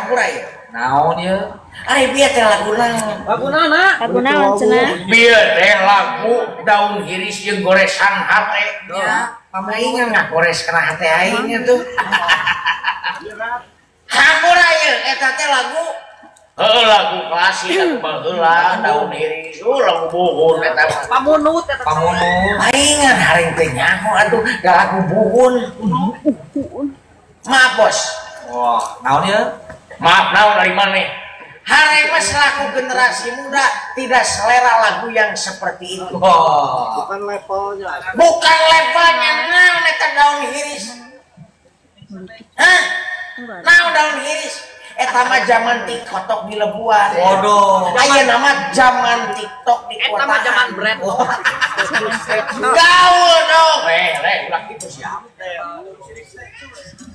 kapura ya. Naon ya? Ari bieu teh laguna. Lagu naon cenah? Bieu teh lagu daun hiris jeung goresan hate. Ya, pamaingan ngagores kana hate aing tuh. Kapura ya eta teh lagu lagu klasik atuh baheula daun hiris lagu buhun eta mah. Pamunut. Aingan haring teh nyaho atuh da lagu buhun. Maaf bos. Wah, naon ya? Maaf naon dari mana? Haring mah selaku generasi muda tidak selera lagu yang seperti itu. Bukan levelnya. Bukan levelnya naon eta daun hiris. Hah? Naon daun hiris? Eta mah zaman TikTok di Lebuan. Waduh. Ayeuna mah zaman TikTok di kota. Eta mah zaman brand. Gaul dong. Ulah kitu sia.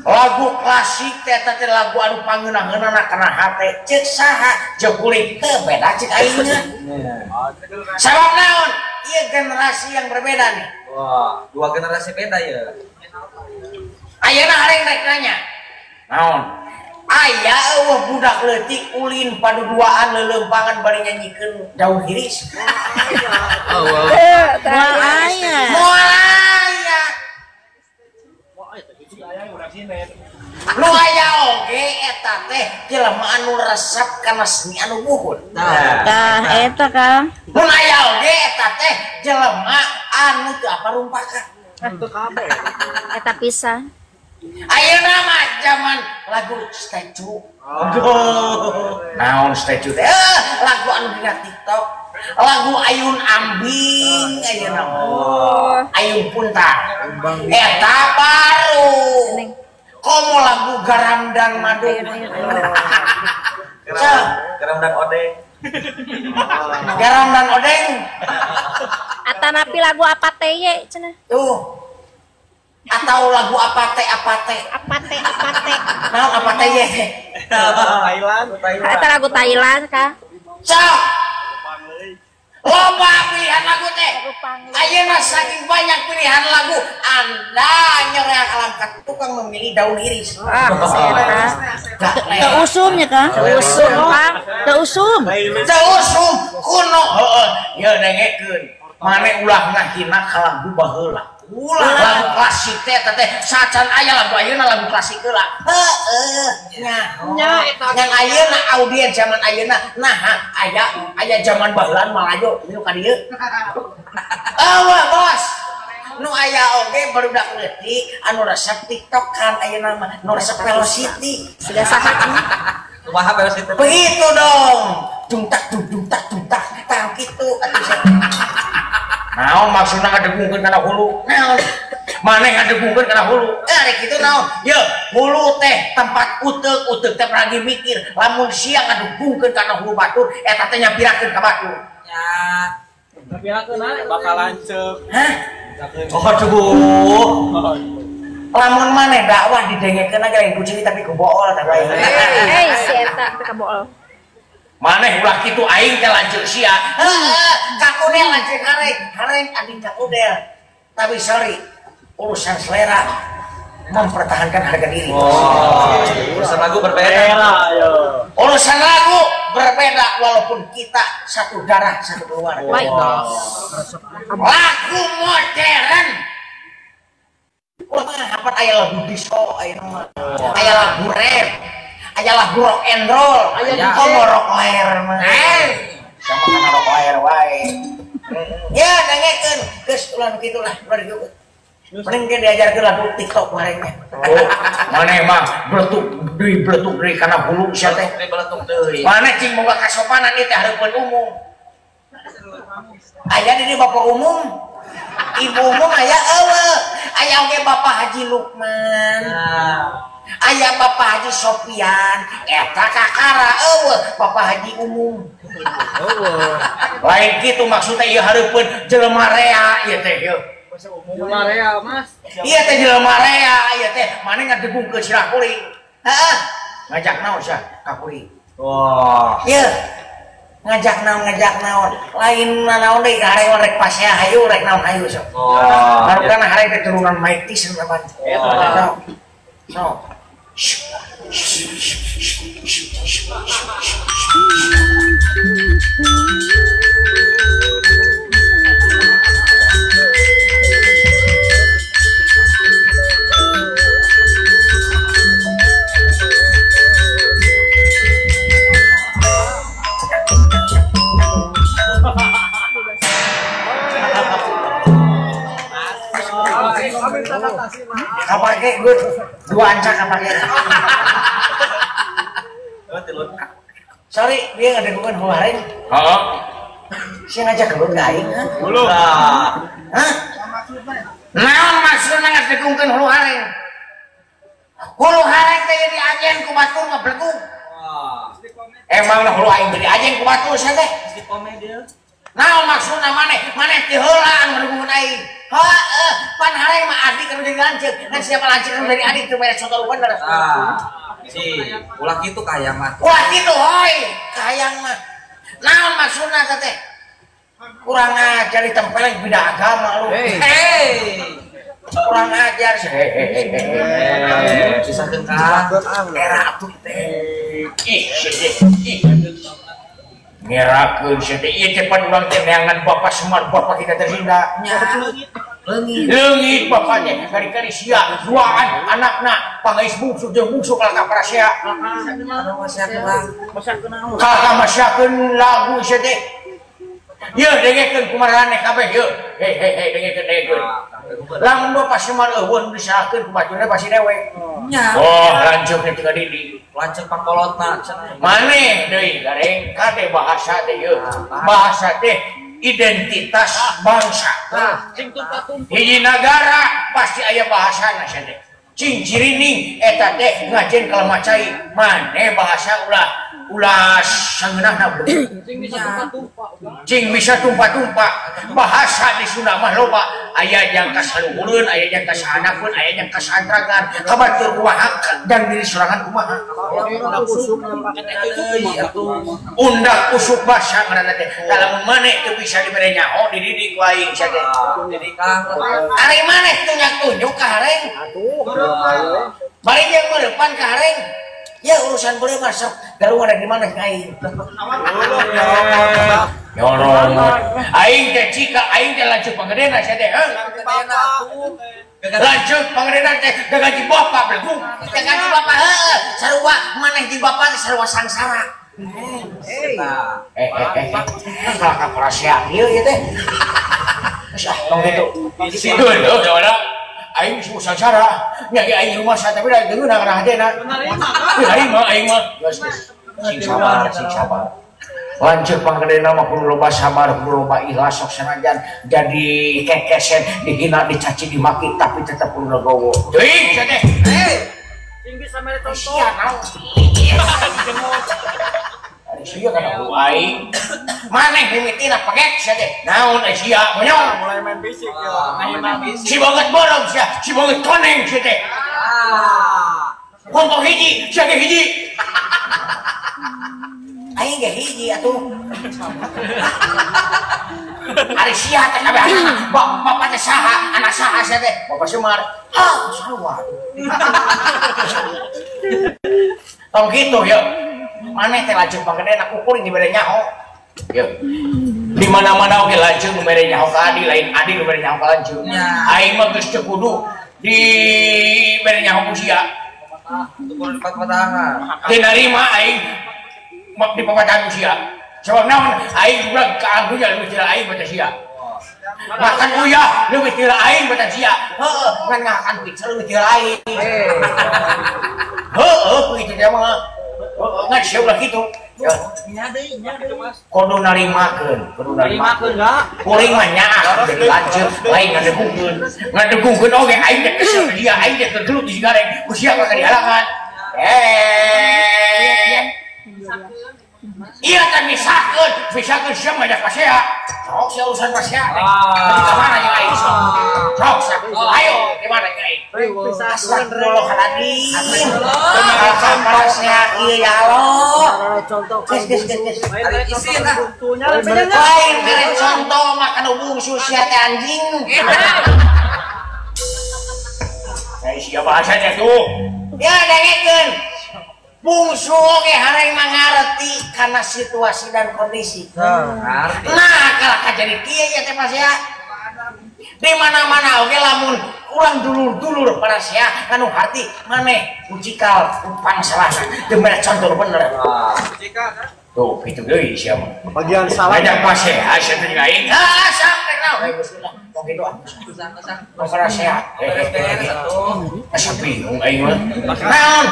Lagu klasik teh teh lagu anu pangeunah-eunahna kana hate ceuk saha jekuling teu beda ceuk aingna. Sabab naon? Ieu generasi yang berbeda nih. Wah, dua generasi beda ya. Ayeuna hareng rek nanya. Naon? Aya eueuh budak leutik ulin paduduaan leuleumpangan bari nyanyikeun daun hiris. Moal aya. Moal aya. Nu aya oge eta teh jelema anu resep kana seni anu buhun. Tah eta Kang. Nu aya oge eta teh jelema anu teu apa rumpakan. Itu kabeh. Eta pisan. Ayeuna mah zaman lagu statue. Naon statue teh? Lagu anu dina TikTok. Lagu Ayun Ambing ayeuna mah. Ayun Punta. Eta baru. Komo lagu Garam dan Madu. Garam dan odeng. Garam dan Odeng. Atanapi lagu apa teh ye cenah? Tuh. Atau lagu apate. Apate. Naon apate ye? Thailand. Eta lagu Thailand Kang. Sok. Loba pilihan lagu teh. Ayeuna saking banyak pilihan lagu, Anda nyereak alam ka tukang memilih daun iris. Teu usumnya Kang. Teu usum Kang. Teu usum. Teu usum kuno. Heeh, ya dengekeun. Mane ulah ngahina ka lagu baheula. Ulah lagu klasik teh sacan aya lagu ayeuna lagu klasik heula. Heeh, nya eta yang ayeuna audiens zaman ayeuna nah aya zaman baheula malayo nu ka dieu. Eueuh bos. Nu aya oge barudak leutik anu resep TikTok kan ayeuna mah nu resep velocity. Sudah saha Kumaha velocity? Begitu dong. Dungtak tang kitu atuh saya. Naon maksudna ngadegungkeun kana hulu? Naon? Maneh ngadegungkeun kana hulu? Rek kitu naon? Ye, hulu teh tempat uteug teh lagi mikir, lamun sia ngadegungkeun kana hulu batur, eta teh nyapirakeun ka batur. Ya. Nyapirakeun bakal lanceuk. Hah? Oh, aduh. Lamun maneh dakwah didengekeun aja lain kucing tapi ku bool teh bae. si eta teh kabool. Maneh ulah kitu aing teh lanceuk sia. Heeh, kakudel lanceuk hareng ading kakudel. Tapi sorry, urusan selera mempertahankan harga diri. Oh, urusan lagu berbeda. Urusan lagu berbeda walaupun kita satu darah satu keluarga. Lagu modern. Ulah hapat aya lagu disco, aya lagu rap. Aya lagu rock and roll, aya rock lair mah. Sama kana rock lair wae. Ya dengekeun geus ulah kitu lah, ulah dieu. Mending ge diajarkeun lagu TikTok barengnya. Maneh mah bletuk deui kana hulu sia teh. Bletuk deui. Maneh cing boga kasopanan ieu teh hareupeun umum. Aya di bapak umum. Ibu umum aya eueuh. Aya oge Bapak Haji Lukman. Aya Bapak Haji Sofian, eta kakara eueuh Bapak Haji umum. Lain kitu maksudnya ieu hareupeun jelema rea ieu teh ieu. Jelema rea, Mas. Ieu teh jelema rea ieu teh maneh ngadegungkeun sirah kuring. Heeh. Ngajak naon sia ka kuring. Wah. Ieu. Ngajak naon. Lain naon deui hareup rek pasea hayu rek naon hayu sok. Baru kana hareup keturunan Mike Tyson apa. Sok. Kapake gue dua ancak kapake. Sorry, dia nggak ada bukan kemarin. Oh. Si ngajak ke aing. Belum. Hah? Naon maksudna ngadegungkeun hulu hareng? Hulu hareng teh di ajen ku batur mah blegug. Emang hulu aing di ajen ku batur sia teh? Di komedi. Naon maksudna maneh teh heula anu ngadegungkeun aing. Heuh, pan hareng mah adik keur jadi lanceuk. Nah siapa lanceuk keur jadi adik teu beres contoh bener. Si ulah kitu kayang mah. Wah kitu hoi, kayang mah. Naon maksudna teh? Kurang ajar ditempelin beda agama lu. Hei. Kurang ajar sih. Bisa kengkang. Era atuh teh. Ngerakeun sih teh ieu teh pan urang teh neangan bapak Semar bapak kita terhinda. Leungit bapaknya kari-kari sia duaan anakna pangais bungsu jeung bungsu kalaka parasea. Kalaka masyakeun lagu sih teh. Yeuh dengekeun kumaraneh kabeh yeuh. Hei dengekeun. Lamun bapak Semar eueun disalahkeun ku baturna pasti dewek. Oh, lanceukna teu kadidi. Lanceuk pangkolotna cenah. Maneh deui gareng kade bahasa teh yeuh. Bahasa teh identitas bangsa. Hiji negara pasti aya bahasana sia teh. Cing cirining eta teh ngajen kalemah cai. Maneh bahasa ulah sangeunahna cing bisa tumpah-tumpah. Bahasa di Sunda mah loba aya yang kasaluhureun, aya yang kasahanakeun, aya yang kasantragan, kabatur kumaha dan diri sorangan kumaha. Undak usuk basa ngaranna teh. Lamun maneh teu bisa dibere nyaho dididik ku aing sia teh. Jadi kang. Ari maneh tunjuk ka hareng. Bari jeung meurepan ka hareng. Ya urusan boleh masuk. Garu ada di mana aing? Nyorong. Aing teh cika aing teh lanceuk pangadena sia teh. Lanceuk pangadena teh gaji bapak blegug. Teh gaji bapak heuh. Sarua maneh di bapak teh sarua sangsara. Kalaka parasia ieu ieu teh. Geus ah tong kitu. Sideun ada. Aing suku sangsara, nyagi aing rumah saya tapi dari dulu nak hadena. Aing mah, sing sabar. Lanceuk pangadena mah kudu loba sabar, kudu loba ikhlas sok sanajan jadi kekesen, dihina, dicaci, dimaki tapi tetap kudu legowo. Teuing sia teh. Sing bisa mere tonton. Sia naon? Sia kana ku aing. Maneh mimitina pagek sia teh. Naon sia monyong. Mulai main fisik ya. Si banget borong sia, si banget koneng sia teh. Konto hiji, sia ge hiji. Aing ge hiji atuh. Ari sia teh kabeh anak. Bapak teh saha? Anak saha sia teh? Bapak Semar. Ah, salah. Tong kitu ya. Maneh teh lanceuk pangadena kukuring dibere nyaho. Yeuh. Di mana-mana oge lanceuk nu mere nyaho ka adi lain adi nu mere nyaho ka lanceuk. Aing mah geus teu kudu dibere nyaho ku sia. Itu kudu dipatah-patahan. Teu narima aing di papatahan ku sia. Sabab naon aing ulah ka anggunya leuwih tila aing bata sia. Makan uyah leuwih tila aing bata sia. Heueuh, ngan ngakan pizza leuwih tila aing. Heueuh, kitu teh mah. Ngan sia ulah kitu. Nya deui Mas. Kudu narimakeun, enggak? Kuring mah nyaah jadi lanceuk lain ngadegungkeun oge aing teh kesel dia aing teh tergelut di sigareng ku sia kagak dihalangan. Iya kan misakeun sia ngajak pasea. Sok sia urusan pasea. Di mana yang aing sok? Sok ayo di mana yang aing? Astagfirullahaladzim. Kalaka pasea ieu ya Allah. Contoh Kes. Ada isi lah. Lain beri contoh makan ubung susia teh anjing. Saya siapa bahasanya tuh? Ya dengekeun. bungsu oke hareng mangarti karena situasi dan kondisi. Nah, kalau jadi kieu ya teh Mas ya. Di mana-mana oke lamun urang dulur-dulur para sia kanu hati maneh ucikal upang salahna teu mere contoh bener. Tuh, itu deui sia mah. Bagian salah. Banyak Mas ya, asa teh gaing. Sampai naon bismillah. Mau kitu ah. Mau para sia. Asa bingung aing mah. Naon?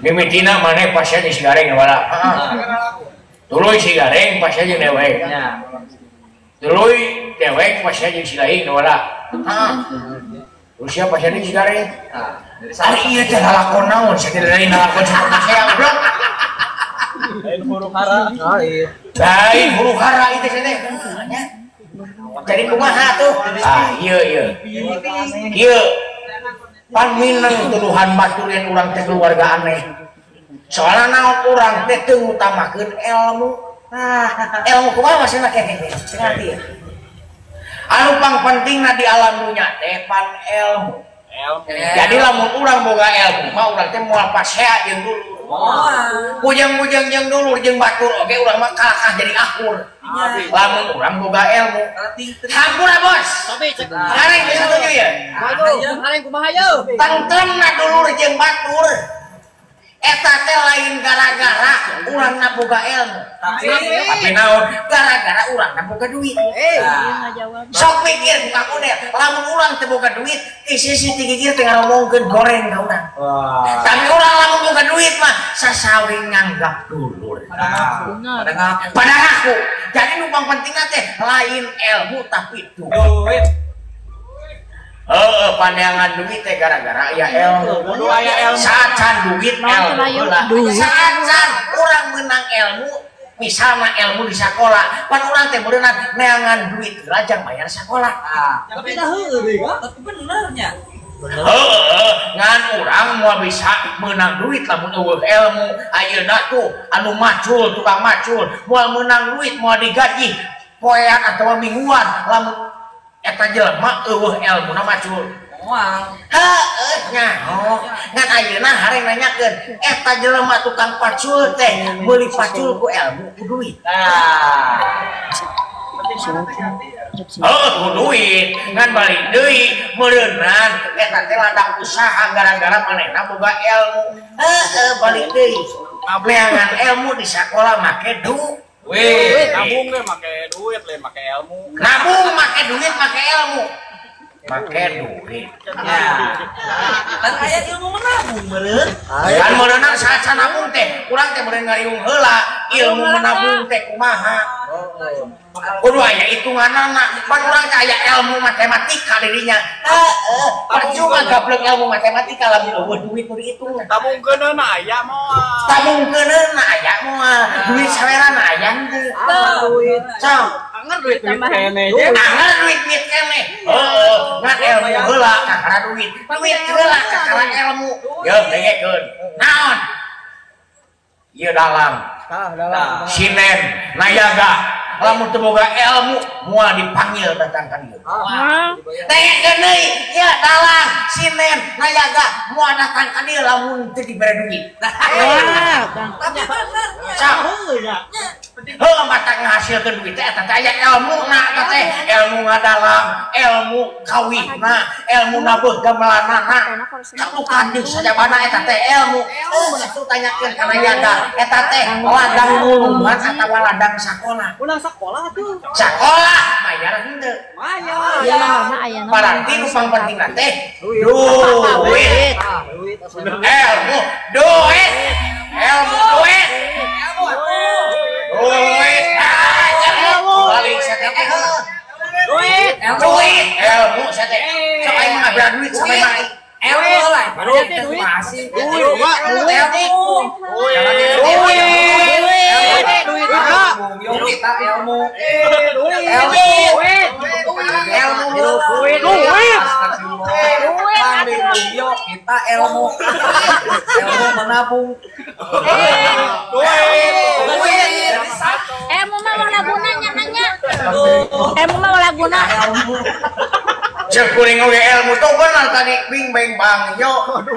Mimitina maneh pasnya di sigareng wala. Tuluy sigareng pasnya jeung dewek. Tuluy dewek pasnya jeung silaing wala. Usia pasnya di sigareng. Ari ieu teh lalakon naon? Sakieu dari lalakon saha saya goblok. Lain huru hara. Lain huru hara itu teh. Jadi kumaha tuh? Ieu. Ieu pan mineng tuduhan baturin urang teh keluarga aneh. Soalna naon urang teh teu ngutamakeun ilmu. Ilmu kumaha maksudna kene? Ngerti ya? Anu pang pentingna di alam dunya teh pan ilmu. Jadi lamun urang boga ilmu mah urang teh moal pasea jeung dulu. Bujang-bujang jeung dulur jeung batur oge urang mah kalahkah jadi akur. Lamun urang boga ilmu. Hampura bos. Hareng geus setuju ya? Hareng kumaha yeuh? Tangtemna dulur jeung batur. Eta teh lain gara-gara urangna boga ilmu. Tapi naon? Gara-gara urangna boga duit. Sok pikir buka kude, lamun urang teh boga duit, isi-isi tigigir teh ngomongkeun goreng ka urang. Tapi urang lamun boga duit mah sasawi nganggap dulur. Pada ngaku. Jadi nu pang pentingna teh lain ilmu tapi duit. Pandangan duit teh gara-gara aya ilmu. Kudu aya ilmu. Sacan duit ilmu heula. Sacan urang meunang ilmu, misalna ilmu di sakola, pan urang teh beunang neangan duit lajang bayar sakola. Tapi dah heueuh deui kan? Tapi bener nya. Ngan urang moal bisa meunang duit lamun eueuh ilmu. Ayeuna tuh anu macul, tukang macul, moal meunang duit, moal digaji poean atawa mingguan lamun eta jelema eueuh ilmuna macul. Moal. Heeh, nyaho. Ngan ayeuna hareng nanyakeun, eta jelema tukang pacul teh meuli pacul ku ilmu ku duit. Ku duit, ngan balik deui meureunan eta teh ladang usaha gara-gara manehna boga ilmu. Balik deui. Neangan ilmu di sakola make duit. Nabung ge make duit, lain make ilmu. Nabung make duit make ilmu. Make duit. Kan aya ilmu menabung meureun. Kan meureunna saha nabung teh, urang teh meureun ngariung heula, ilmu menabung teh kumaha. Kudu aya hitunganana, pan urang teh aya ilmu matematika dirinya. Percuma gablek ilmu matematika lamun eueuh duit nu dihitung. Tabungkeunna aya moal. Tabungkeunna aya moal, duit sawerana aya henteu. Duit. Anger duit kene je. Anger duit kene. Ngan ilmu heula kakara duit. Duit heula kakara ilmu. Yeuh dengekeun. Naon? Ieu dalang. Sinen, nayaga. Lamun teu boga ilmu moal dipanggil datang ka dieu. Dengekeun deui, ieu dalang, sinen, nayaga moal datang ka dieu lamun teu dibere duit. Tapi bener. Heuh batak ngahasilkeun duit teh eta teh aya ilmuna eta teh, ilmu ngadalang, ilmu kawihna, ilmu nabuh gamelanana. Katukang deui sajabana eta teh ilmu. Satu tanyakeun kana yaga, eta teh ladang mulungan atawa ladang sakola. Ulah sakola tuh. Sakola bayar henteu. Bayar. Berarti nu pang pentingna teh duit. Ilmu duit. Ilmu duit. Duit balik sate duit ilmu sate sok aing mah abra duit sampai mah ilmu lah duit masih duit kita ilmu menabung Emu mah wala gunanya nanya. Emu mah wala guna. Cek kuring oge ilmu tuh benar tadi bing bang bang yo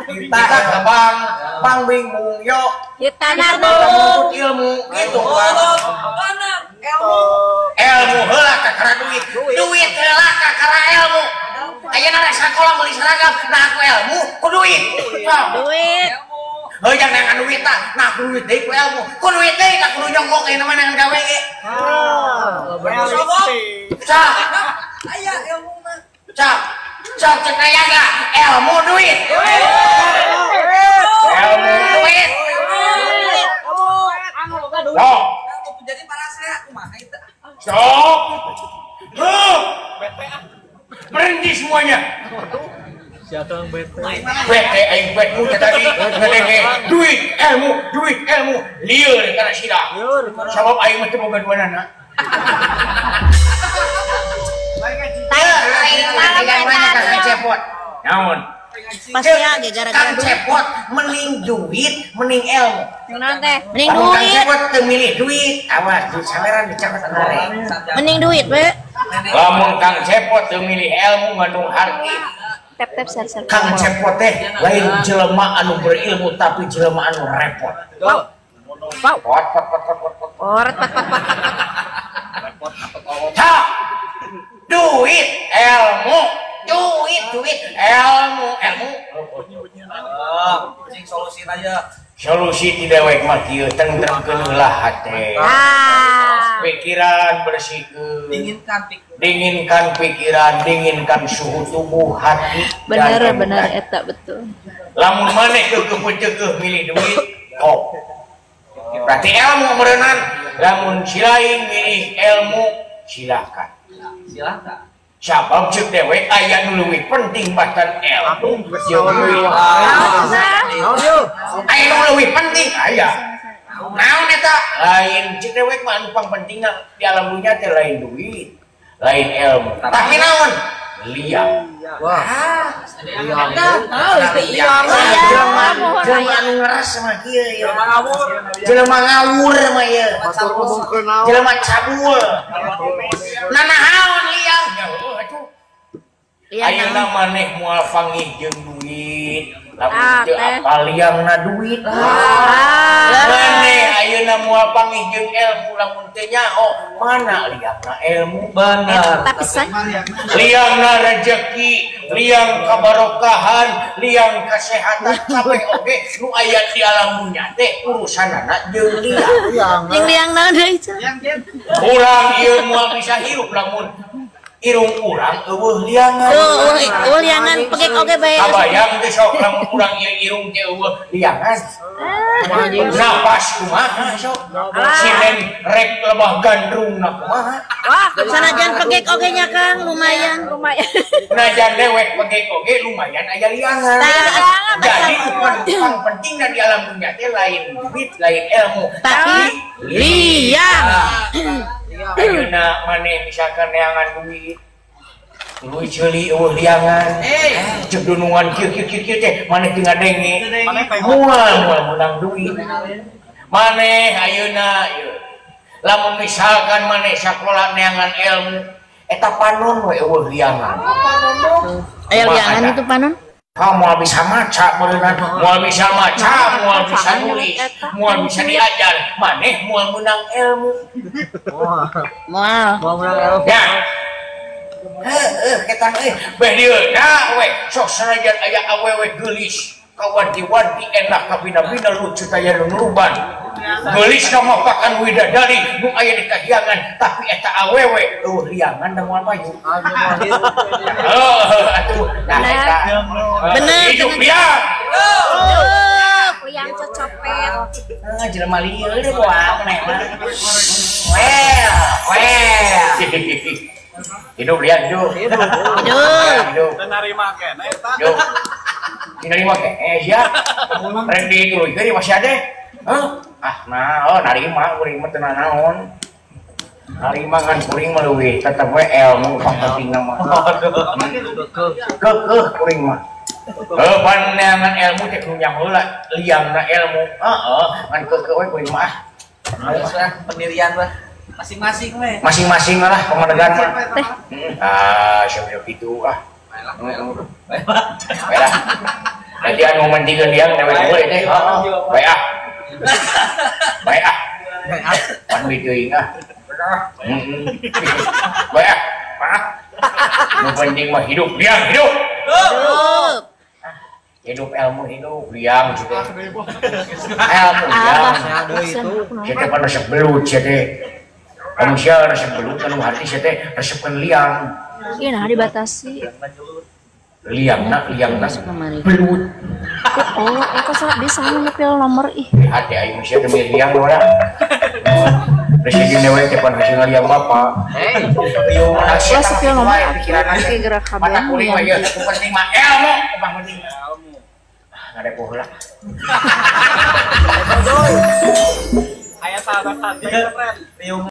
kita ke bank pangbingung yo Kita kita nabu. menuntut ilmu gitu kan ilmu heula kakara duit heula kakara ilmu ayeuna rek sakola meuli seragam nah aku ilmu ku duit Duit. jangan dengan duit nah ku duit deui ku ilmu ku duit deui ka kudu nyogok ieu mah dengan gawe ge cak Aya ilmu mah. cak cek aya ga ilmu duit ilmu duit oh Jadi para saya kumaha itu. stop berhenti semuanya bete aing betmu tadi bete duit ilmu lieur kana sida sabab aing mah teu boga duanana yang banyak Kang Cepot naon Pasti ya gara-gara Kang Cepot mending duit mending ilmu Naon teh? Mending Kang duit. Cepot teu milih duit awas di saweran dicatat ngare Mending duit we. lamun Kang Cepot teu milih ilmu ngandung harti Tep ser. Kang Cepot teh lain jelema anu berilmu tapi jelema anu repot. Wow. Pot. Orat pat. Cak. Duit, ilmu, ilmu. Cing solusi aja. Solusi tidak wae mah kieu tentremkeun heula hate. Pikiran bersihkeun. Dinginkan pikiran, dinginkan suhu tubuh hati. Bener eta betul. Lamun maneh keukeuh milih duit, kok. Berarti ilmu meureunan, lamun silaing milih ilmu, silakan. Sabab ceuk dewek aya nu leuwih penting batan ilmu jeung duit. Aya nu leuwih penting aya. Naon eta? Lain ceuk dewek mah anu pangpentingna di alam dunya teh lain duit. Lain ilmu. Tapi naon? Liang. Liang. Jelema anu ngeras mah kieu ya. Jelema ngawur mah ieu. Jelema cabul. Nanahaon liang? Ayeuna maneh moal panggih jeung duit. Lamun teu apal liangna duit. Maneh ayeuna moal panggih jeung ilmu lamun teu nyaho mana liangna ilmu bener. Tapi saya Liangna rezeki, liang kabarokahan, liang kesehatan sampai oge nu aya di alam dunya teh urusanana jeung liang. yang naon deui itu. Urang ieu moal bisa hirup lamun irung urang eueuh liangan. Liangan pegek oge bae. Kabayang teh sok lamun urang ieu irung teh eueuh liangan. Napas kumaha sok? Sinen rek lebah gandrungna kumaha? Wah, sanajan pegek oge nya Kang lumayan. Najan dewek pegek oge lumayan aya liangan. Jadi yang pentingna di alam dunya teh lain duit, lain ilmu, Tapi liang. Ayeuna maneh misalkan neangan duit tuluy ceuli eueuh liangan ceuk dunungan kieu teh maneh teu ngadenge moal menang duit maneh ayeuna lamun misalkan maneh sakola neangan ilmu eta panon we eueuh liangan Aya liangan itu panon? Moal bisa maca beuneunan, moal bisa maca, moal bisa nulis, moal bisa diajar, maneh moal menang ilmu. Moal. Ya. Ketan beh dieu da we sok sanajan aya awewe geulis kawanti-wanti enak kabina-bina lucu taya nu nuruban. Geulis nama pakan widadari nu aya di kahyangan tapi eta awewe liangan da moal maju. Atuh nah eta. Bener. Hidup liang. Liang cocopet. Jelema lieur deh boang mah. Well. Hidup liang hidup. Hidup. Narima kene eta. Hidup. Narima ke sia. Rendi dulu masih ada. Narima kuring mah teu naon. Narima kan kuring mah leuwih tetep we ilmu pentingna mah. Keukeuh kuring mah. Pandangan ilmu teh kunyah heula liangna ilmu. Ngan keukeuh we kuring mah. Pendirian mah masing-masing we. Masing-masing lah pemanegan mah. Siapa kitu Baiklah. Nanti anu mendingan dia ngewe teh. Baik ah. Baik ah. Pan deui ah. Baik ah. Nu penting mah hidup, liang hidup. Hidup ilmu hidup, liang gitu. Ilmu liang. Kita pan resep belut teh. Manusia resep belut anu hati teh resepkeun liang. Iya nah dibatasi. Liang nak belut. Oh, kok bisa ngepil nomor ih. Hati aing manusia demi liang ora. Presiden dewe teh pan hasil liang bapak. Wah, sepil nomor pikiran oke gerak kabeh. Mata kuring mah ieu penting mah ilmu, upah penting ilmu. Ngadepoh heula. Aya sahabat hati, friend.